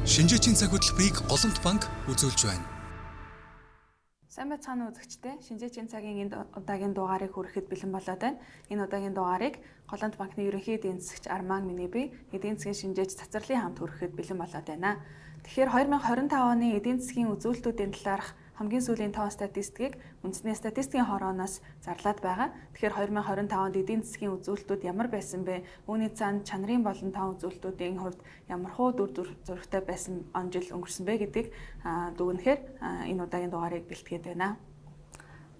Шинжээчийн цаг хөтөлбөрийг Голомт банк үзүүлж байна. Сайн байцгаана үзэгчдээ. Шинжээчийн цагийн энэ удаагийн дугаарыг хүрэхэд бэлэн болоод байна. Энэ удаагийн дугаарыг Голомт банкны ерөнхий эдийн засгч Арман Миниби эдийн засгийн шинжээч цацралын хамт хүрэхэд бэлэн болоод байна. Тэгэхээр 2025 оны эдийн засгийн үзүүлэлтүүдийн талаарх хамгийн сүүлийн тоон статистикийг үндэсний статистикийн хорооноос зарлаад байгаа. Тэгэхээр 2025 онд эдийн засгийн үзүүлэлтүүд ямар байсан бэ? Үүний цаана чанарын болон тоон үзүүлэлтүүдийн хувьд ямархуу дүр зурагтай байсан он жил өнгөрсөн бэ гэдгийг дүгнэхээр энэ удаагийн дугаарыг бэлтгээд байна.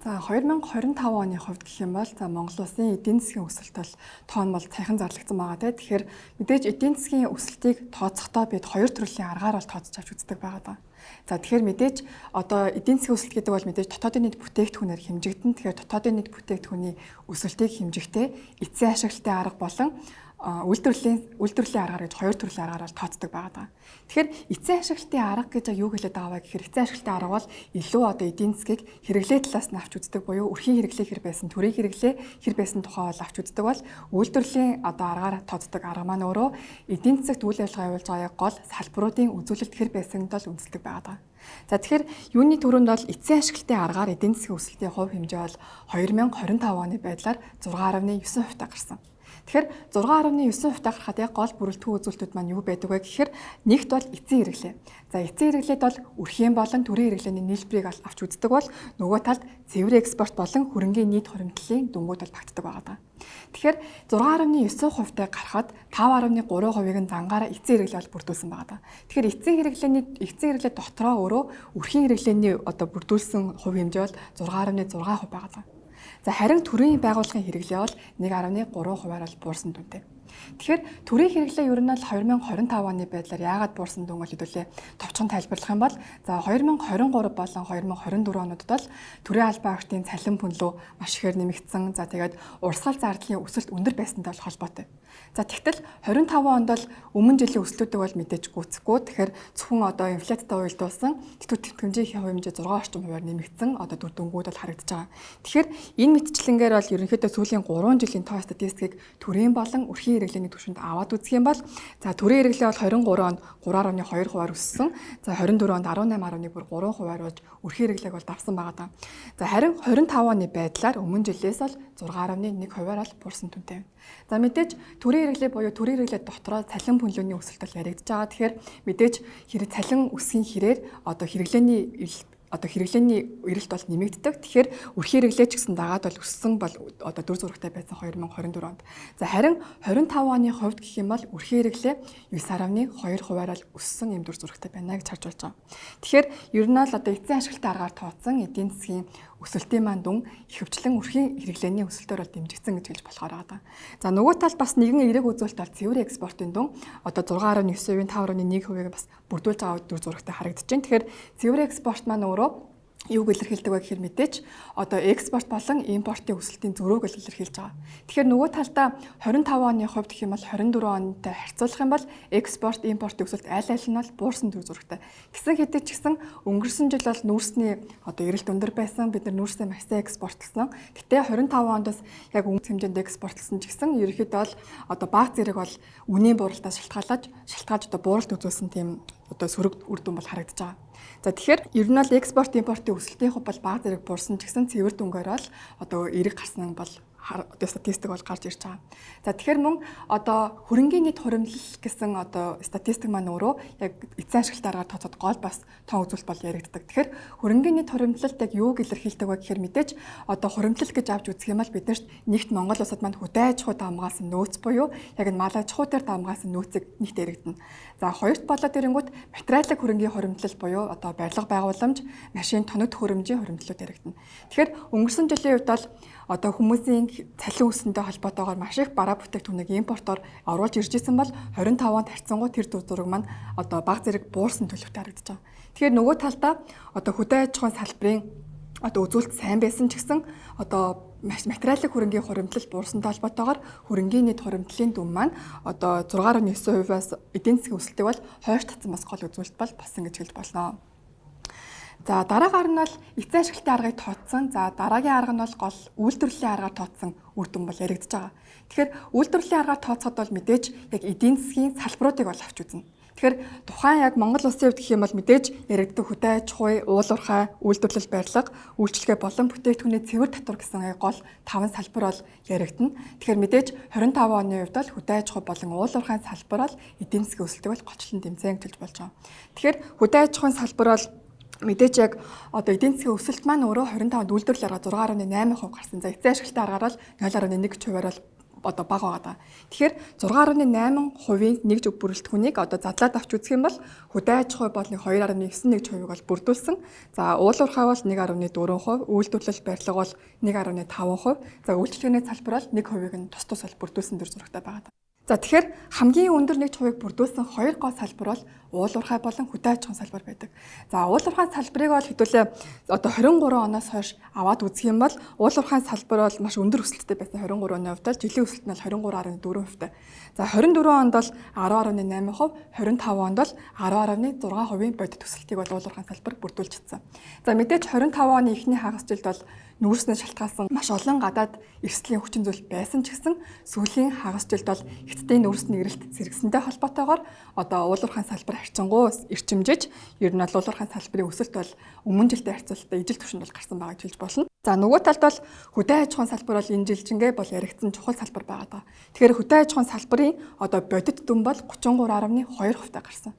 За 2025 оны хувьд гэх юм бол Монгол улсын эдийн засгийн өсөлт бол тоон бол цайхан зарлагдсан байгаа те. Тэгэхээр мэдээж эдийн засгийн өсөлтийг тооцохдоо бид хоёр төрлийн аргаар бол тооцож авч үздэг байгаа даа. За тэгэхээр мэдээж одоо эдийн засгийн өсөлт гэдэг бол мэдээж дотоодын нийт бүтээгдэхүүнээр хэмжигдэн. Тэгэхээр дотоодын нийт бүтээгдэхүүний өсөлтийг хэмжихдээ эцсийн ашиглалтын арга болон үйлдвэрлэлийн аргаар гэж хоёр төрлийн аргаар тооцдог байгаа даа. Тэгэхээр эцсийн ашиглалтын арга гэж юу хэлээд байгаа вэ гэхээр эцсийн ашиглалтын арга бол илүү одоо эдийн засгийг хэрэглээ талаас нь авч үздэг буюу өрхийн хэрэглээ хэр байсан, төрийн хэрэглээ хэр байсан тухай бол авч үздэг бол үйлдвэрлэлийн одоо аргаар тооцдог арга маань өөрөө эдийн засагт үйл ажиллагаа явуулж байгаа гол салбаруудын үзүүлэлт хэр байсанд бол үндэслэх байгаа даа. За тэгэхээр юуны төрөнд бол эцсийн ашиглалтын аргаар эдийн засгийн өсөлтийн хувь хэмжээ бол 2025 оны байдлаар 6.9% гарсан. Тэгэхээр 6.9% гарахад яг гол бүрэлдэхүүн үзүүлэлтүүд маань юу байдаг вэ гэхээр нэгт бол эцсийн хэрэглээ. За эцсийн хэрэглээд бол өрхийн болон төрийн хэрэглээний нийлбэрийг авч үздэг бол нөгөө талд цэвэр экспорт болон хөрөнгийн нийт хуримтлалын дүнгууд бол багтдаг байгаа даа. Тэгэхээр 6.9%-тай гарахад 5.3%-ыг нь зангаараа эцсийн хэрэглээ бол бүрдүүлсэн байгаа даа. Тэгэхээр эцсийн хэрэглээ дотроо өөрөө өрхийн хэрэглээний одоо бүрдүүлсэн хувь хэмжээ бол 6.6% байгаа даа. За харин төрийн байгууллагын хэрэглээ бол 1.3%-аар бол буурсан дүнтэй. Тэгэхээр төрийн хэрэглээ ер нь бол 2025 оны байдлаар яагаад буурсан дүн бол хэдүүлээ товчхон тайлбарлах юм бол за 2023 болон 2024 онуудад бол төрийн албан агштын цалин пүнлүү маш ихээр нэмэгдсэн. За тэгээд урсгал зардлын өсөлт өндөр байсантай бол холбоотой. За тэгтэл 25 онд бол өмнө жилийн өсөлтүүдийг бол мэдээж гүйцэхгүй. Тэгэхээр зөвхөн одоо инфляцтай уялдуулсан тэтгэврийн тэтгэмжийн хувь хэмжээ 6 орчим хувиар нэмэгдсэн одоо дүр дүнгууд бол харагдаж байгаа. Тэгэхээр энэ мэтчлэнгээр бол ерөнхийдөө сүүлийн 3 жилийн тоо статистикийг төрийн болон өрхийн хэрэглээний түвшинд аваад үзэх юм бол за төрийн хэрэглээ бол 23 онд 3.2%-аар өссөн. За 24 онд 18.3%-аар болж өрхийн хэрэглээг бол давсан байгаа даа. За харин 25 оны байдлаар өмнө жилээс бол 6.1%-аар бол буурсан түнтэй. За мэдээж төрийн хэрэглээ буюу төрийн хэрэглээ дотроо цалин пүнлөөний өсөлт бол яригдж байгаа. Тэгэхээр мэдээж цалин өсгийн хэрээр одоо хэрэглээний эрэлт бол нэмэгддэг. Тэгэхээр өрхийн хэрэглээ ч гэсэн дагаад бол өссөн бол одоо дүр зурагтай байсан 2024 онд. За харин 25 оны хувьд гэх юм бол өрхийн хэрэглээ 9.2%-аар л өссөн юм дүр зурагтай байна гэж харж болж байгаа. Тэгэхээр ер нь л одоо эцсийн ашиглалтын аргаар тооцсон эдийн засгийн өсөлтийн маань дүн ихэвчлэн өрхийн хэрэглээний өсөлтөөр бол дэмжигдсэн гэж хэлж болохоор байгаа. За нөгөө талд бас нэгэн эерэг үзүүлэлт бол цэвэр экспортын дүн одоо 6.9%-ийн 5.1%-ийг бас бүрдүүлж байгаа дүр зурагтай харагдаж байна. Тэгэхээр цэвэр экспорт маань өөрөө юуг илэрхийлдэг вэ гэхээр мэдээж одоо экспорт болон импортын өсөлтийн зөрөөг илэрхийлж байгаа. Тэгэхээр нөгөө талдаа 25 оны хувьд гэх юм бол 24 онтой харьцуулах юм бол экспорт, импортын өсөлт аль аль нь бол буурсан дүр зурагтай. Гэсэн хэдий ч гэсэн өнгөрсөн жил бол нүүрсний одоо эрэлт өндөр байсан. Бид нар нүүрсээ маш сайн экспортлсон. Гэтэ 25 онд бас яг өмнө хэмжээнд экспортлсон ч гэсэн ерөнхийдөө бол одоо баг зэрэг бол үнийн бууралтаас шалтгаалж одоо бууралт үзүүлсэн тийм одоо сөрөг үр дүн бол харагдаж байгаа. За тэгэхээр ер нь бол экспорт импортын өсөлтийн хувь бол баг зэрэг буурсан ч гэсэн цэвэр дүнгээр бол одоо эерэг гарсан бол одоо статистик бол гарч ирж байгаа. За тэгэхээр мөн одоо хөрөнгийн нийт хуримтлал гэсэн одоо статистик маань өөрөө яг эцсийн ашиглалтын аргаар тооцоод гол бас тоон үзүүлэлт бол яригддаг. Тэгэхээр хөрөнгийн нийт хуримтлалт яг юуг илэрхийлдэг вэ гэхээр мэдээж одоо хуримтлал гэж авч үзэх юм бол биднэрт нэгт Монгол улсад маань хөдөө аж ахуйд хамгаалсан нөөц буюу яг нь мал аж ахуй дээр хамгаалсан нөөцийг нэгт яригдана. За хоёрт болоод ирэнгүүт материалын хөрөнгийн хуримтлал буюу одоо барилга байгууламж, машин тоног хөрөмжийн хуримтлалууд яригдана. Тэгэхээр өнгөрсөн жилийн үед бол одоо хүмүүсийн цалин өссөнтэй холбоотойгоор маш их бараа бүтээгдэхүүнийг импортоор оруулж ирж исэн бол 25 онд харьцангуй тэр дүр зураг маань одоо баг зэрэг буурсан төлөвтэй харагдаж байгаа. Тэгэхээр нөгөө талдаа одоо хөдөө аж ахуйн салбарын одоо үзүүлэлт сайн байсан ч гэсэн одоо материалын хөрөнгийн хуримтлал буурсантай холбоотойгоор хөрөнгийн нийт хуримтлалын дүн маань одоо 6.9%-аас эдийн засгийн өсөлтийг бол хойш татсан бас гол үзүүлэлт бол болсон гэж хэлж болно. За дараагаар нь бол эцсийн ашиглалтын аргыг тооцсон. За дараагийн арга нь бол гол үйлдвэрлэлийн аргаар тооцсон үр дүн бол яригдж байгаа. Тэгэхээр үйлдвэрлэлийн аргаар тооцоход бол мэдээж яг эдийн засгийн салбаруудыг бол авч үзнэ. Тэгэхээр тухайн яг Монгол улсын хувьд гэх юм бол мэдээж яригддаг хөдөө аж ахуй, уул уурхай, үйлдвэрлэл барилга, үйлчлэгээ болон бүтээгдэхүүний цэвэр татвар гэсэн гол 5 салбар бол яригдана. Тэгэхээр мэдээж 25 оны хувьд бол хөдөө аж ахуй болон уул уурхайн салбар бол эдийн засгийн өсөлтөг бол голчлон тэмцээн эхэлж болж байгаа. Тэгэхээр хөдөө аж ахуйн салбар бол мэдээж яг одоо эдийн засгийн өсөлт маань өөрөө 25-нд үйлдвэрлэл арга 6.8% гарсан. За эцсийн ашигтай аргаар бол 0.1%-аар бол одоо бага байгаа. Тэгэхээр 6.8%-ийн нэг зөв бүрэлдэхүүнийг одоо задлаад авч үзэх юм бол хөдөө аж ахуй бол 2.91%-ийг бол бүрдүүлсэн. За уул уурхай бол 1.4%, үйлдвэрлэл барилга бол 1.5%, за үйлчлэгээний салбар бол 1%-ийг нь тус тус бол бүрдүүлсэн төр зурагтай байгаа. За тэгэхээр хамгийн өндөр нэг хувийг бүрдүүлсэн 2 гол салбар бол уул уурхай болон хөдөө аж ахуйн салбар байдаг. За уул уурхайн салбарыг бол хэдүүлээ одоо 23 оноос хойш аваад үзэх юм бол уул уурхайн салбар бол маш өндөр өсөлттэй байсан 23 оны хувьд л жилийн өсөлт нь 23.4%. За 24 онд бол 10.8%, 25 онд бол 10.6%-ийн бодит өсөлтийг бол уул уурхайн салбар бүрдүүлж чадсан. За мэдээж 25 оны эхний хагас жилд бол нүүрснээ шалтгаалсан маш олон гадаад эрсдлийн хүчин зүйл байсан ч гэсэн сүүлийн хагас жилд бол эцдийн нүүрсний эрэлт сэргсэнтэй холбоотойгоор одоо уул уурхайн салбар харьцангуй эрчимжиж ер нь бол уул уурхайн салбарын өсөлт бол өмнө жилтэй харьцуулалтаа ижил түвшинд бол гарсан байгаа гэж хэлж болно. За нөгөө талд бол хөдөө аж ахуйн салбар бол энэ жилчингээ бол яригдсан чухал салбар байгаа. Тэгэхээр хөдөө аж ахуйн салбарын одоо бодит дүн бол 33.2% гарсан.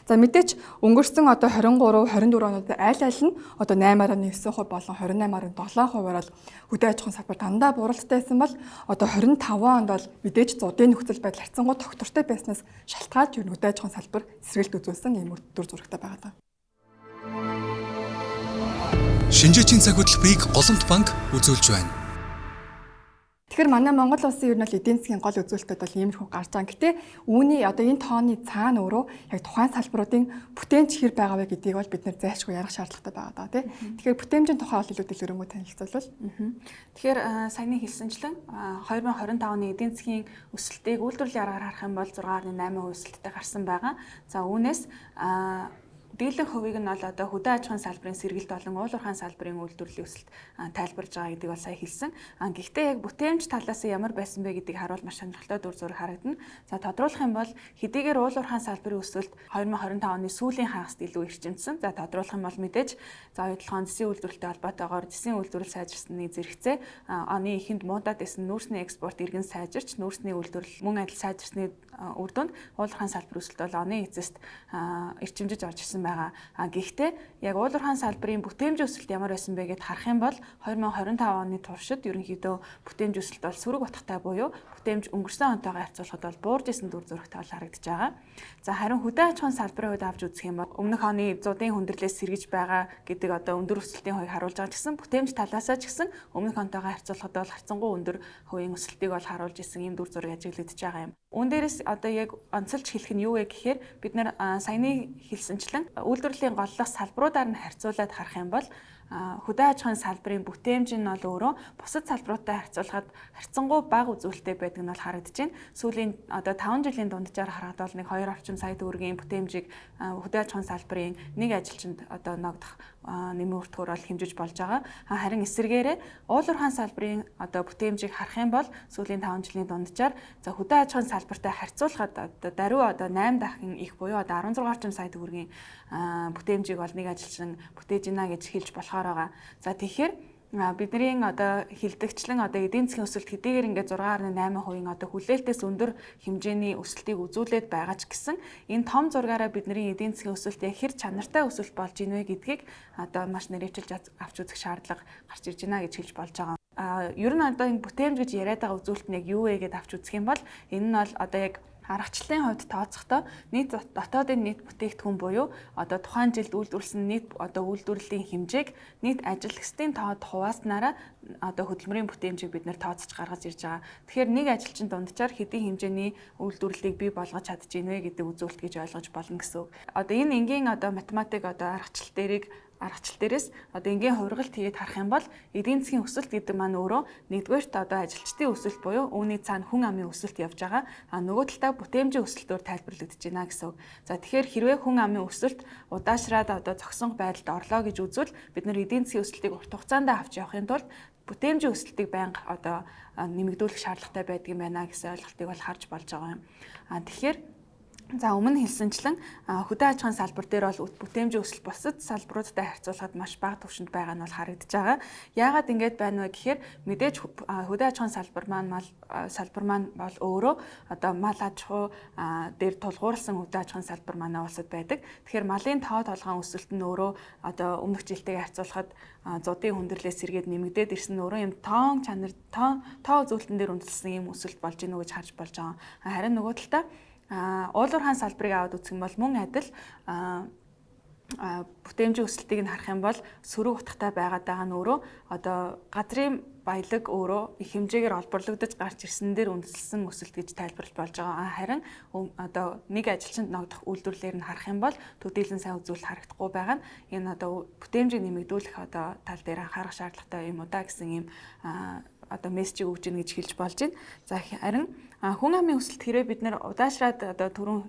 За мэдээч өнгөрсөн одоо 23, 24 онууд айл нь одоо 8.9% болон 28.7%-аар бол хөдөө аж ахуйн салбар дандаа буралтай байсан бол одоо 25 онд бол мэдээж зуудын нөхцөл байдал харьцангуй тогтвортой байснаас шалтгаалж хөдөө аж ахуйн салбар сэргэлт үзүүлсэн ийм үр зурагтай байгаа. Шинжээчийн цаг хөтөлбөрийг Голомт банк үзүүлж байна. Тэгэхээр манай Монгол улсын ер нь бол эдийн засгийн гол үзүүлэлтүүд бол иймэрхүү гарч байгаа. Гэтэ үүний одоо энэ тооны цаана өөрөө яг тухайн салбаруудын бүтээмж хэр байгаа вэ гэдгийг бол бид нэр зайлшгүй ярих шаардлагатай байгаа даа тий. Тэгэхээр бүтээмжийн тухай бол илүү дэлгэрэнгүй танилцуулбал. Тэгэхээр саяны хэлсэнчлэн 2025 оны эдийн засгийн өсөлтийг үйлдвэрлэлийн аргаар харах юм бол 6.8% өсөлттэй гарсан байгаа. За үүнээс дийлэн хувийг нь бол одоо хөдөө аж ахуйн салбарын сэргэлт болон уул уурхайн салбарын үйлдвэрлэлийн өсөлт тайлбарж байгаа гэдгийг бол сая хэлсэн. Гэхдээ яг бүтээмж талаас нь ямар байсан бэ гэдгийг харуул маш сонирхолтой дүр зураг харагдана. За тодруулах юм бол хэдийгээр уул уурхайн салбарын өсөлт 2025 оны сүүлийн хагаст илүү эрчимжсэн. За тодруулах юм бол мэдээж за оюутлогын засгийн үйлдвэрлэлтэй холбоотойгоор засгийн үйлдвэрлэл сайжирсны зэрэгцээ оны эхэнд муудаад байсан нүүрсний экспорт иргэн сайжирч нүүрсний үйлдвэрлэл мөн адил сайжирсны үр дүнд уул уурхайн салбарын өсөлт бол оны эцэст эрчимжиж орж ирсэн байгаа. Гэхдээ яг уул уурхайн салбарын бүтээмжийн өсөлт ямар байсан бэ гэдээ харах юм бол 2025 оны туршид ерөнхийдөө бүтээмж өсөлт бол сөрөг утгатай буюу бүтээмж өнгөрсөн онтойгоо харьцуулахад бол буурж исэн дүр зурагтай бол харагдаж байгаа. За харин хөдөө аж ахуйн салбарын хувьд авч үзэх юм бол өмнөх оны зуудын хүндрэлээс сэргэж байгаа гэдэг одоо өндөр өсөлтийн хувийг харуулж байгаа ч гэсэн бүтээмж талаасаа ч гэсэн өмнөх онтойгоо харьцуулахад бол харьцангуй өндөр хувийн өсөлтийг бол харуулж исэн ийм дүр зураг ажиглагдаж байгаа юм. Үүн дээрээс одоо яг онцолж хэлэх нь юу вэ гэхээр бид нар саяны хэлсэнчлэн үйлдвэрлэлийн голлох салбаруудаар нь харьцуулаад харах юм бол хөдөө аж ахуйн салбарын бүтээмж нь бол өөрөө бусад салбаруудтай харьцуулахад харьцангуй бага үзүүлэлттэй байдаг нь бол харагдаж байна. Сүүлийн одоо 5 жилийн дунджаар харахад бол нэг 2 орчим сая төгрөгийн бүтээмжийг хөдөө аж ахуйн салбарын нэг ажилчинд одоо ногдох нэмийн үртгөр бол хэмжиж болж байгаа. Харин эсвэргээрээ уул уурхайн салбарын одоо бүтээмжийг харах юм бол сүүлийн 5 жилийн дунджаар за хөдөө аж ахуйн салбартай харьцуулахад одоо даруй одоо 8 дахин их буюу одоо 16 орчим сая төгрөгийн бүтээмжийг бол нэг ажилчин бүтээж гинэ гэж хэлж болохоор байгаа. За тэгэхээр бидний одоо хилдэгчлэн одоо эдийн засгийн өсөлт хэдийгээр ингээд 6.8% одоо хүлээлтээс өндөр хэмжээний өсөлтийг үзүүлээд байгаа ч гэсэн энэ том зургаараа бидний эдийн засгийн өсөлт яг хэр чанартай өсөлт болж ийн вэ гэдгийг одоо маш нэрвчилж авч үзэх шаардлага гарч ирж байна гэж хэлж болж байгаа. Ер нь одоо энэ бүтээмж гэж яриад байгаа үзүүлэлт нь яг юу вэ гэдээ авч үзэх юм бол энэ нь бол одоо яг аргачлалын хувьд тооцохдоо нийт дотоодын нийт бүтээгдэхүүн буюу одоо тухайн жилд үйлдвэрлэсэн нийт одоо үйлдвэрлэлийн хэмжээг нийт ажилчдын тоод хувааснараа одоо хөдөлмөрийн бүтээмжийг бид нэр тооцож гаргаж ирж байгаа. Тэгэхээр нэг ажилчин дунджаар хэдийн хэмжээний үйлдвэрлэлийг бий болгож чадж ийнэ гэдэг үзүүлэлт гэж ойлгож болно гэсэн үг. Одоо энэ энгийн одоо математик одоо аргачлал дээрээс одоо энгийн хувиргалт хийгээд харах юм бол эдийн засгийн өсөлт гэдэг маань өөрөө нэгдүгээрт одоо ажилчдын өсөлт буюу үүний цаана хүн амын өсөлт явж байгаа. Нөгөө талдаа бүтээмжийн өсөлтөөр тайлбарлагдаж байна гэсэн үг. За тэгэхээр хэрвээ хүн амын өсөлт удаашраад одоо зогсон байдалд орлоо гэж үзвэл бид нар эдийн засгийн өсөлтийг урт хугацаанд авч явахын тулд бүтээмжийн өсөлтийг байнга одоо нэмэгдүүлэх шаардлагатай байдаг юм байна гэсэн ойлголтыг бол харж болж байгаа юм. Тэгэхээр За өмнө хэлсэнчлэн хөдөө аж ахуйн салбар дээр бол бүтээмжийн өсөлт бусад салбаруудтай харьцуулахад маш бага түвшинд байгаа нь бол харагдаж байгаа. Яагаад ингэж байна вэ гэхээр мэдээж хөдөө аж ахуйн салбар маань бол өөрөө одоо мал аж ахуй дээр тулгуурласан хөдөө аж ахуйн салбар манай улсад байдаг. Тэгэхээр малын тоо толгойн өсөлт нь өөрөө одоо өмнөх жилтэйгээ харьцуулахад зуудын хүндрэлээс сэргээд нэмэгдээд ирсэн нь өөрөө юм тоон чанар тоо үзүүлэлтэн дээр үндэслэсэн юм өсөлт болж гинэ гэж харж болж байгаа. Харин нөгөө талдаа уулуур хаан салбарыг аваад үзэх юм бол мөн адил бүтээмжийн өсөлтийг нь харах юм бол сөрөг утгатай байгаад байгаа нь өөрөө одоо газрын баялаг өөрөө их хэмжээгээр олборлогдож гарч ирсэн дээр үндэслэсэн өсөлт гэж тайлбарлаж болж байгаа. Харин одоо нэг ажилчинд ногдох үйлдвэрлэлээр нь харах юм бол төдийлөн сайн үзүүлэлт харагдахгүй байгаа нь энэ одоо бүтээмжийг нэмэгдүүлэх одоо тал дээр анхаарах шаардлагатай юм уу да гэсэн ийм одоо мессежийг өгж ийн гэж хэлж болж байна. За харин хүн амын өсөлт хэрвээ бид нэр удаашраад одоо түрүүн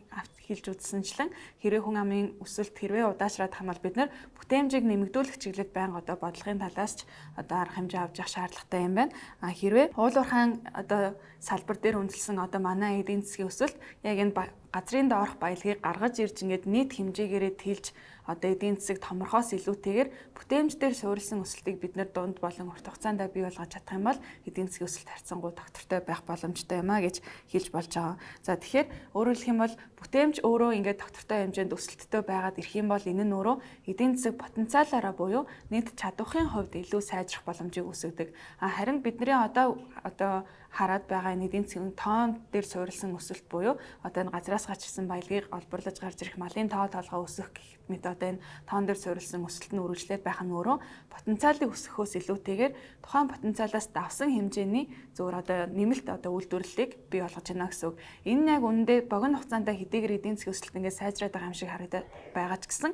хэлж үзсэнчлэн хэрвээ хүн амын өсөлт хэрвээ удаашраад хамбал бид нэр бүтээмжийг нэмэгдүүлэх чиглэлд байнга одоо бодлогын талаас ч одоо арга хэмжээ авч явах шаардлагатай юм байна. Хэрвээ уулуур хаан одоо салбар дээр үндэслэн одоо манай эдийн засгийн өсөлт яг энэ газрын доорх баялагийг гаргаж ирж ингээд нийт хэмжээгээрээ тэлж одоо эдийн засаг томорхоос илүүтэйгээр бүтээмж дээр суурилсан өсөлтийг бид нэр дунд болон урт хугацаанд бий болгож чадах юм бол эдийн засгийн өсөлт харьцангуй тогтвортой байх боломжтой юм а гэж хэлж болж байгаа. За тэгэхээр өөрөөр хэлэх юм бол бүтээмж өөрөө ингээд тогтвортой хэмжээнд өсөлттэй байгаад ирэх юм бол энэ нь өөрөө эдийн засаг потенциалаараа буюу нийт чадварын хувьд илүү сайжрах боломжийг үүсгэдэг. Харин бидний одоо хараад байгаа энэ эдийн засгийн тоон дээр суурилсан өсөлт буюу одоо энэ газраас гарч ирсэн баялагийг олборлож гарч ирэх малын тоо толгой өсөх гэх мэт одоо энэ тоон дээр суурилсан өсөлт нь үргэлжлээд байх нь өөрөө потенциалыг өсгөхөөс илүүтэйгээр тухайн потенциалаас давсан хэмжээний зөвөр одоо нэмэлт одоо үйлдвэрлэлийг бий болгож байна гэсэн үг. Энэ нь яг үүндээ богино хугацаанд хэдийгээр эдийн засгийн өсөлт ингээд сайжраад байгаа юм шиг харагдаад байгаа ч гэсэн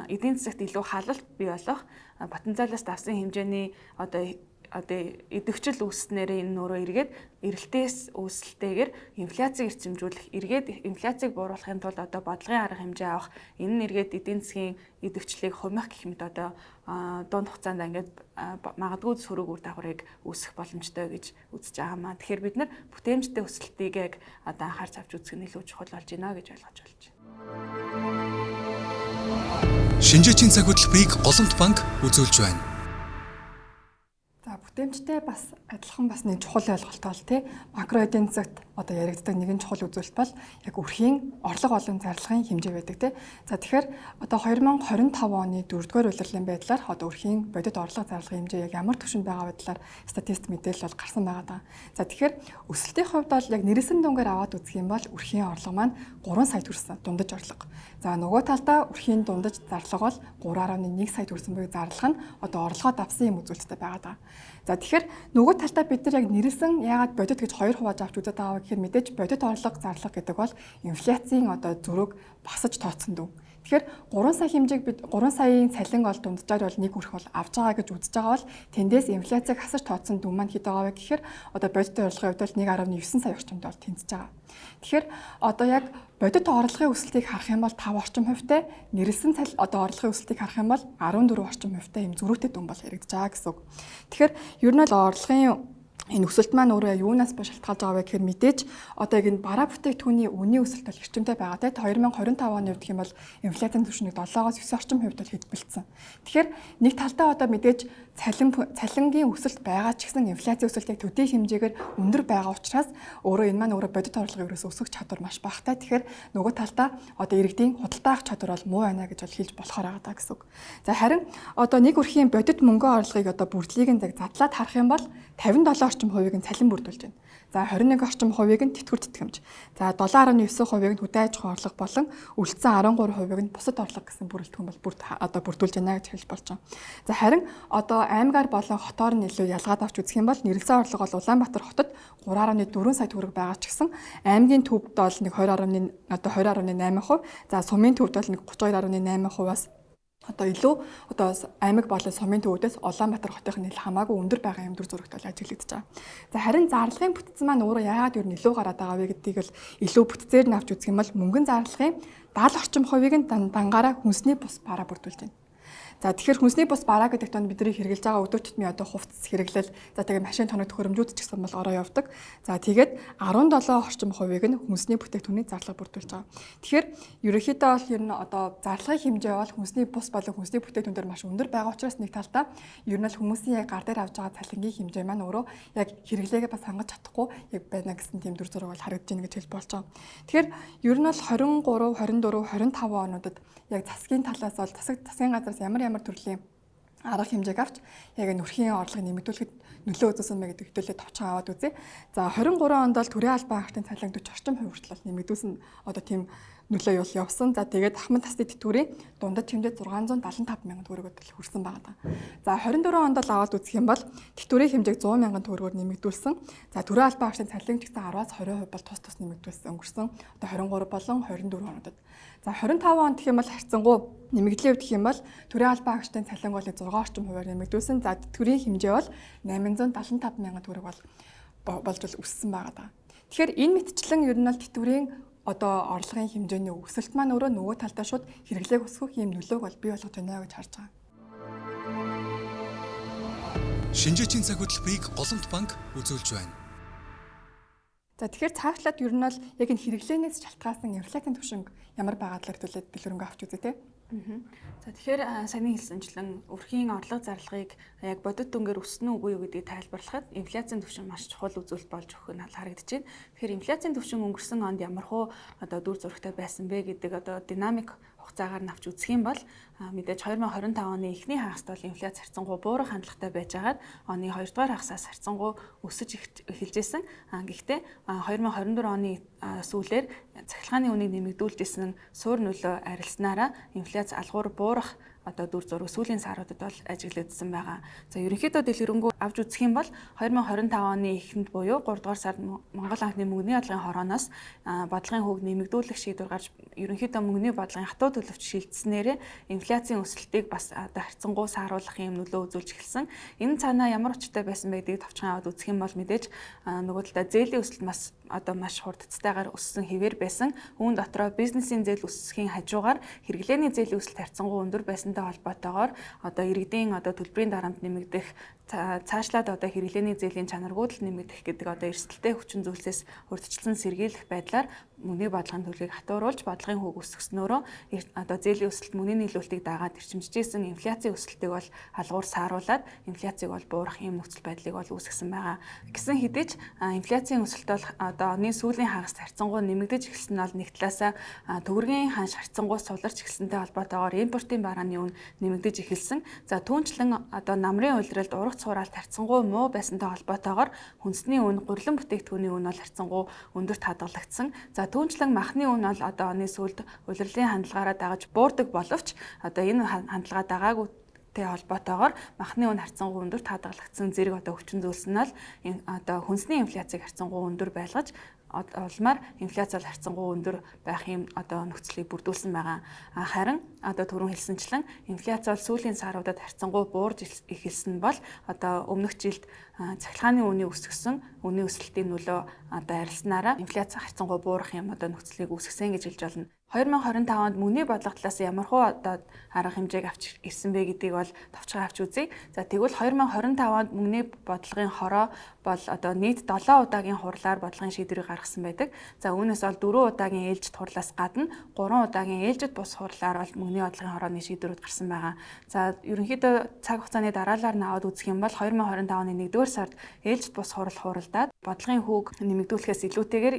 эдийн засагт илүү халалт бий болох потенциалаас давсан хэмжээний одоо идэвхжил үүснээр энэ өөрөө эргээд эрэлтээс үүсэлтэйгээр инфляцийг эрчимжүүлэх, эргээд инфляцийг бууруулахын тулд одоо бодлогын арга хэмжээ авах, энэ нь эргээд эдийн засгийн идэвхжлийг хумих гэх мэт одоо дунд хугацаанд ингээд магадгүй сөрөг үр дагаврыг үүсгэх боломжтой гэж үзэж байгаа маа. Тэгэхээр бид нар бүтээмжтэй өсөлтийг яг одоо анхаарч авч үзэх нь илүү чухал болж байна гэж ойлгож болж байна. Шинжээчийн цаг хөтөлбөрийг Голомт банк үзүүлж байна. Бүтээмжтэй бас адилхан бас нэг чухал ойлголттой бол тий макро эдийн засагт одоо яригддаг нэгэн чухал үзүүлэлт бол яг өрхийн орлого болон зарлагын хэмжээ байдаг тий. За тэгэхээр одоо 2025 оны 4-р улирлын байдлаар одоо өрхийн бодит орлого зарлагын хэмжээ яг ямар түвшинд байгаа байдлаар статистик мэдээлэл бол гарсан байгаа даа. За тэгэхээр өсөлтийн хувьд бол яг нэрсэн дүнгээр аваад үзэх юм бол өрхийн орлого маань 3 сая төгрөсөн дундаж орлого. За нөгөө талдаа өрхийн дундаж зарлага бол 3.1 сая төгрөсөн буюу зарлага нь одоо орлогоо давсан юм үзүүлэлттэй байгаа даа. За тэгэхээр нөгөө талдаа бид нар яг нэрсэн яагаад бодит гэж хоёр хувааж авч үзээд байгаа гэхээр мэдээж бодит орлого зарлага гэдэг бол инфляцийн одоо зөрүүг басаж тооцсон дүн. Тэгэхээр 3 сая хэмжээг бид 3 саяын цалин ол дунджаар бол нэг хүрэх бол авч байгаа гэж үзэж байгаа бол тэндээс инфляцийг хасаж тооцсон дүн маань хэд байгаа вэ гэхээр одоо бодит орлогын хувьд бол 1.9 сая орчимд бол тэнцэж байгаа. Тэгэхээр одоо яг бодит орлогын өсөлтийг харах юм бол 5 орчим хувьтай, нэрэлсэн одоо орлогын өсөлтийг харах юм бол 14 орчим хувьтай юм зөрүүтэй дүн бол яригдж байгаа гэсэн үг. Тэгэхээр ер нь л орлогын энэ өсөлт маань өөрөө юунаас ба шалтгаалж байгаа вэ гэхээр мэдээж одоо яг энэ бараа бүтээгдэхүүний үнийн өсөлт бол эрчимтэй байгаа те 2025 оны үед гэх юм бол инфляцийн түвшнийг 7-оос 9 орчим хувьд бол хэдбэлцсэн. Тэгэхээр нэг талдаа одоо мэдээж цалингийн өсөлт байгаа ч гэсэн инфляцийн өсөлтийг төдий хэмжээгээр өндөр байгаа учраас өөрөө энэ маань өөрөө бодит орлогын ерөөс өсөх чадвар маш багатай. Тэгэхээр нөгөө талдаа одоо иргэдийн худалдаа авах чадвар бол муу байна гэж бол хэлж болохоор байгаа даа гэсэн үг. За харин одоо нэг өрхийн бодит мөнгө орлогыг одоо бүрдлийг нь задлаад харах юм бол 57 орчим хувийг нь цалин бүрдүүлж байна. За 21 орчим хувийг нь тэтгэвэр тэтгэмж. За 7.9 хувийг нь хөдөө аж ахуйн орлого болон үлдсэн 13 хувийг нь бусад орлого гэсэн бүрэлдэхүүн бол одоо бүрдүүлж байна гэж хэлж болж байна. За харин одоо аймгаар болон хотоор нь илүү ялгаад авч үзэх юм бол нэрэлсэн орлого бол Улаанбаатар хотод 3.4 сая төгрөг байгаа ч гэсэн аймгийн төвд бол нэг 20.8%, за сумын төвд бол нэг 32.8%-аас одоо илүү одоо аймаг болон сумын төвүүдээс Улаанбаатар хотын нэл хамаагүй өндөр байгаа юм дүр зурагт бол ажиглагдаж байгаа. За харин зарлагын бүтцэн маань өөрөө яагаад юу нэлээд гараад байгаа вэ гэдгийг л илүү бүтцээр нь авч үзэх юм бол мөнгөн зарлагын 70 орчим хувийг нь дангаараа хүнсний бус бараа бүрдүүлж байна. За тэгэхээр хүнсний бус бараа гэдэг донд бидний хэрэгжилж байгаа өдөр тутмын одоо хувцас хэрэглэл за тэгээ машин тоног төхөөрөмжүүд ч гэсэн бол ороо явдаг. За тэгээд 17 орчим хувийг нь хүнсний бүтээгдэхүүний зарлага бүрдүүлж байгаа. Тэгэхээр ерөнхийдөө бол ер нь одоо зарлагын хэмжээ бол хүнсний бус болон хүнсний бүтээгдэхүүн дээр маш өндөр байгаа учраас нэг талдаа ер нь л хүмүүсийн яг гар дээр авж байгаа цалингийн хэмжээ маань өөрөө яг хэрэглээгээ бас хангаж чадахгүй яг байна гэсэн тийм дүр зураг бол харагдаж байна гэж хэлж болж байгаа. Тэгэхээр ер нь бол 23, 24, 25 онуудад яг засгийн талаас бол засгийн газраас ямар төрлийн арга хэмжээг авч яг нүрхийн орлогыг нэмэгдүүлэхэд нөлөө үзүүлсэн мэй гэдэг хөтөлбөрөд товчхон аваад үзье. За 23 онд бол төрийн албан агентын цалин 40 орчим хувь хүртэл нэмэгдүүлсэн одоо тийм нөлөө явуулсан. За тэгээд ахмад тасны тэтгэврийн дундад хэмжээ 675 мянган төгрөгөд хүрсэн байгаа. За 24 онд л аваад үзэх юм бол тэтгэврийн хэмжээг 100 мянган төгрөгөөр нэмэгдүүлсэн. За төрийн албан агентын цалин ч гэсэн 10-аас 20% бол тус нэмэгдүүлсэн өнгөрсөн. Одоо 23 болон 24 онуудад. За 25 онд гэх юм бол харьцангуй нэмэгдлийн хувьд гэх юм бол төрийн албан агентын цалин бол 6 орчим хувиар нэмэгдүүлсэн. За тэтгэврийн хэмжээ бол 875 мянган төгрөг болж өссөн байгаа. Тэгэхээр энэ мэтчлэн ер нь бол тэтгэврийн одоо орлогын хэмжээний өсөлт маань нөгөө талдаа шууд хэрэглээг өсгөх юм нөлөөг бол бий болгож байна гэж харж байгаа. Шинжээчийн цаг хөтөлбөрийг Голомт банк үзүүлж байна. За тэгэхээр цаашдаад ер нь бол яг энэ хэрэглээнээс шалтгаалсан инфляцийн түвшинг ямар байгаа талаар төлөөд дэлгэрэнгүй авч үзье те. За тэгэхээр саяны хэлсэнчлэн өрхийн орлого зарлагыг яг бодит дүнгээр өснө үгүй юу гэдгийг тайлбарлахад инфляцийн түвшин маш чухал үзүүлэлт болж өгөх нь харагдаж байна. Тэгэхээр инфляцийн түвшин өнгөрсөн онд ямархуу одоо дүр зурагтай байсан бэ гэдэг одоо динамик хугацаагаар нь авч үзэх юм бол мэдээж 2025 оны эхний хагаст бол инфляц харьцангуй буурах хандлагатай байжгаад оны 2 дугаар хагасаас харьцангуй өсөж эхэлж байсан. Гэхдээ 2024 оны сүүлээр цахилгааны үнийг нэмэгдүүлж исэн нь суур нөлөө арилснараа инфляц алгуур буурах одоо дүр зураг сүүлийн саруудад бол ажиглагдсан байгаа. За ерөнхийдөө дэлгэрэнгүй авч үзэх юм бол 2025 оны эхэнд буюу 3 дугаар сард Монгол анхны мөнгөний бодлогын хорооноос бодлогын хөвг нэмэгдүүлэх шийдвэр гарч ерөнхийдөө мөнгөний бодлогын хатуу төлөвч шилжснээрээ инфляцийн өсөлтийг бас одоо харьцангуй сааруулах юм нөлөө үзүүлж эхэлсэн. Энэ цаанаа ямар учиртай байсан бэ гэдгийг товчхон аваад үзэх юм бол мэдээж нөгөө талдаа зээлийн өсөлт маш хурдцтайгаар өссөн хэвээр байсан. Үүн дотроо бизнесийн зээл өсөхийн хажуугаар хэрэглээний зээлийн өсөлт харьцангуй өндөр байсантай холбоотойгоор одоо иргэдийн одоо төлбөрийн дарамт нэмэгдэх цаашлаад одоо хэрэглээний зээлийн чанаргууд л нэмэгдэх гэдэг одоо эрсдэлтэй хүчин зүйлсээс урьдчилсан сэргийлэх байдлаар мөнгөний бодлогын төлөвийг хатууруулж бодлогын хөөг өсгснөөрөө одоо зээлийн өсөлт мөнгөний нийлүүлэлтийг дагаад эрчимжижсэн инфляцийн өсөлтийг бол алгуур сааруулад инфляцийг бол буурах юм нөхцөл байдлыг бол үүсгэсэн байгаа. Гэсэн хэдий ч инфляцийн өсөлт бол одоо оны сүүлийн хагаст харьцангуй нэмэгдэж эхэлсэн нь бол нэг талаасаа төгрөгийн ханш харьцангуй суларч эхэлсэнтэй холбоотойгоор импортын барааны үн нэмэгдэж эхэлсэн. За түүнчлэн одоо намрын улиралд ургац хураалт харьцангуй муу байсантай холбоотойгоор хүнсний үн, гурилан бүтээгдэхүүний үн бол харьцангуй өндөрт хадгалагдсан. За түүнчлэн махны үн бол одоо оны сүүлд улирлын хандлагаараа дагаж буурдаг боловч одоо энэ хандлагаа дагаагүй холбоотойгоор махны үн харьцангуй өндөрт хадгалагдсан зэрэг одоо хүчин зүйлс нь л одоо хүнсний инфляцийг харьцангуй өндөр байлгаж олмаар инфляц бол харьцангуй өндөр байх юм одоо нөхцөлийг бүрдүүлсэн байгаа. Харин одоо түрүүн хэлсэнчлэн инфляц бол сүүлийн саруудад харьцангуй буурж эхэлсэн бол одоо өмнөх жилд цахилгааны үнийг өсгсөн үнийн өсөлтийн нөлөө одоо арилснараа инфляц харьцангуй буурах юм одоо нөхцөлийг үүсгэсэн гэж хэлж болно. 2025 онд мөнгөний бодлого талаас ямархуу одоо арга хэмжээг авч ирсэн бэ гэдгийг бол товчхон авч үзье. За тэгвэл 2025 онд мөнгөний бодлогын хороо бол одоо нийт 7 удаагийн хурлаар бодлогын шийдвэрийг гаргасан байдаг. За үүнээс бол 4 удаагийн ээлжид хурлаас гадна 3 удаагийн ээлжид бус хурлаар бол мөнгөний бодлогын хорооны шийдвэрүүд гарсан байгаа. За ерөнхийдөө цаг хугацааны дараалалаар нь аваад үзэх юм бол 2025 оны 1-р сард ээлжид бус хурал хуралдаад бодлогын хүүг нэмэгдүүлэхээс илүүтэйгээр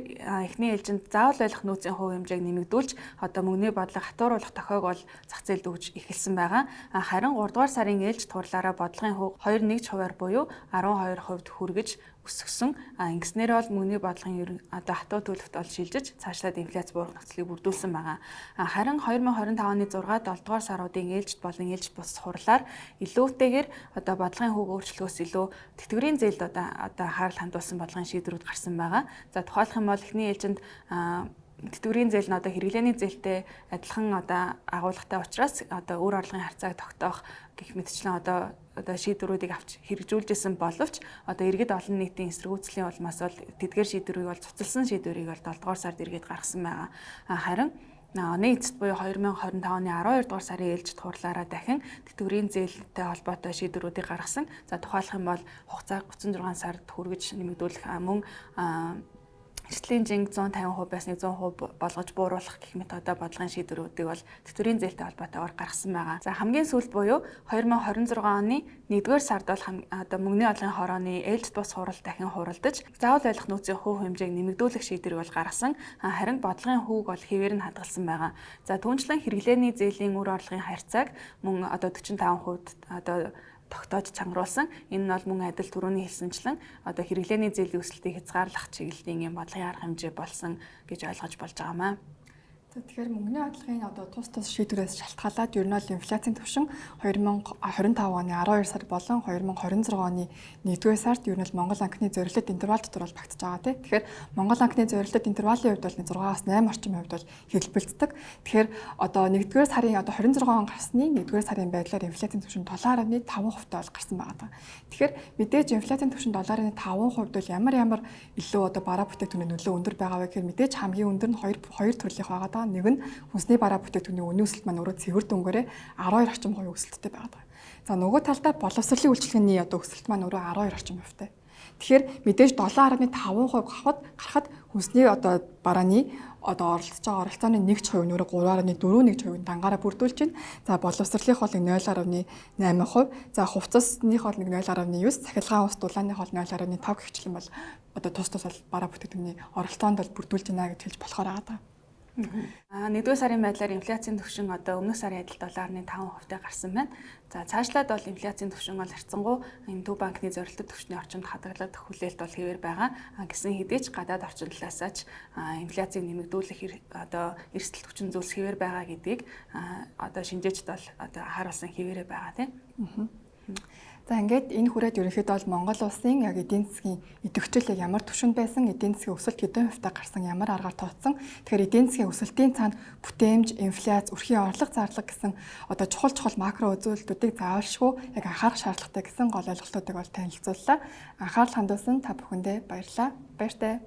эхний ээлжинд заавал байх нөөцийн хувь хэмжээг нэмэгдүүлж одоо мөнгөний бодлого хатууруулах тохиог бол зах зээлд өгж эхэлсэн байгаа. Харин 3 дугаар сарын ээлжид хурлаараа бодлогын хүүг 2.1%-аар буюу 12% хүргэж өсгсөн. Ингэснээр бол мөнгөний бодлогын одоо хатуу төлөвт бол шилжиж цаашлаад инфляц буурах нөхцөлийг бүрдүүлсэн байгаа. Харин 2025 оны 6-7 дугаар саруудын ээлжид болон ээлжид бус хурлаар илүүтэйгээр одоо бодлогын хүүг өөрчлөхөөс илүү тэтгэврийн зээлд одоо хаарал хандуулсан бодлогын шийдвэрүүд гарсан байгаа. За тухайлах юм бол эхний ээлжинд тэтгэврийн зээл нь одоо хэрэглээний зээлтэй адилхан одоо агуулгатай учраас одоо үр орлогын харьцааг тогтоох гэх мэтчлэн одоо шийдвэрүүдийг авч хэрэгжүүлжсэн боловч одоо иргэд олон нийтийн эсэргүүцлийн улмаас бол тэдгээр шийдвэрийг бол цуцлсан шийдвэрийг бол 7 дугаар сард иргэд гаргасан байгаа. Харин оны эцэст буюу 2025 оны 12 дугаар сарын ээлжид хурлаараа дахин тэтгэврийн зээлтэй холбоотой шийдвэрүүдийг гаргасан. За тухайлах юм бол хугацааг 36 сард хүргэж нэмэгдүүлэх мөн эрсдлийн жинг 150% байсныг 100% болгож бууруулах гэх мэт одоо бодлогын шийдвэрүүдийг бол тэтгэврийн зээлтэй холбоотойгоор гаргасан байгаа. За хамгийн сүүлд буюу 2026 оны 1-р сард бол одоо мөнгөний орлогын хорооны ээлжид бус хурал дахин хуралдаж заавал байлах нөөцийн хувь хэмжээг нэмэгдүүлэх шийдвэрийг бол гаргасан. Харин бодлогын хүүг бол хэвээр нь хадгалсан байгаа. За түүнчлэн хэрэглээний зээлийн үр орлогын харьцааг мөн одоо 45% одоо тогтоож чангаруулсан. Энэ нь бол мөн адил түрүүний хэлсэнчлэн одоо хэрэглээний зээлийн өсөлтийг хязгаарлах чиглэлийн юм бодлогын арга хэмжээ болсон гэж ойлгож болж байгаамаа. Тэгэхээр мөнгөний орлогын одоо тус шийдвэрээс шалтгаалаад ер нь бол инфляцийн түвшин 2025 оны 12 сар болон 2026 оны 1-р сард ер нь бол Монгол банкны зорилтод интервал дотор бол багтаж байгаа тийм. Тэгэхээр Монгол банкны зорилтод интервалын хувьд бол 6-аас 8 орчим хувьд бол хэлбэлцдэг. Тэгэхээр одоо 1-р сарын одоо 26 он гарсны 1-р сарын байдлаар инфляцийн түвшин 7.5% таа бол гарсан байгаа. Тэгэхээр мэдээж инфляцийн түвшин 7.5% бол ямар илүү одоо бараа бүтээгдэхүүний нөлөө өндөр байгаа вэ гэхээр мэдээж хамгийн өндөр нь хоёр төрлийнх байгаа. Нэг нь хүнсний бараа бүтээгдэхүүний үнийн өсөлт маань өөрөө цэвэр дөнгөөрөө 12 орчим хувь өсөлттэй байгаа. За нөгөө талдаа боловсролын үйлчилгээний одоо өсөлт маань өөрөө 12 орчим хувьтай. Тэгэхээр мэдээж 7.5% гарахад хүнсний одоо барааны одоо оролцож байгаа оролцооны 1% нь өөрөө 3.4% дангаараа бүрдүүлж байна. За боловсролынх бол 0.8%, за хувцасных бол 0.9, цахилгаан ус дулааных бол 0.5 гихчлэн бол одоо тус бол бараа бүтээгдэхүүний оролцоонд бол бүрдүүлж байна гэж хэлж болохоор байгаа. 1-р сарын байдлаар инфляцийн түвшин одоо өмнөх сарын адил 7.5%-тай гарсан байна. За цаашлаад бол инфляцийн түвшин бол харьцангуй энэ төв банкны зорилттой түвшний орчинд хадгалагдах хүлээлт бол хэвээр байгаа. Гэсэн хэдий ч гадаад орчин талаасаач инфляцийг нэмэгдүүлэх одоо эрсдэл хүчин зүйлс хэвээр байгаа гэдгийг одоо шинжээчд бол одоо харуулсан хэвээрээ байгаа тийм. За ингээд энэ хүрээд ерөнхийдөө бол Монгол улсын яг эдийн засгийн идэвхжил ямар түвшинд байсан, эдийн засгийн өсөлт хэдэн хувьтай гарсан, ямар аргаар тооцсон. Тэгэхээр эдийн засгийн өсөлтийн цаана бүтээмж, инфляц, өрхийн орлого зарлага гэсэн одоо чухал макро үзүүлэлтүүдийг заавалшгүй яг анхаарах шаардлагатай гэсэн гол ойлголтуудыг бол танилцууллаа. Анхаарал хандуулсан та бүхэндээ баярлалаа. Баяртай.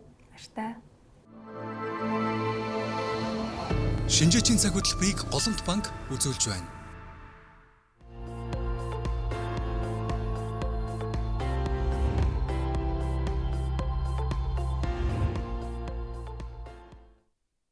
Шинжээчийн цаг хөтөлбөрийг Голомт банк үзүүлж байна.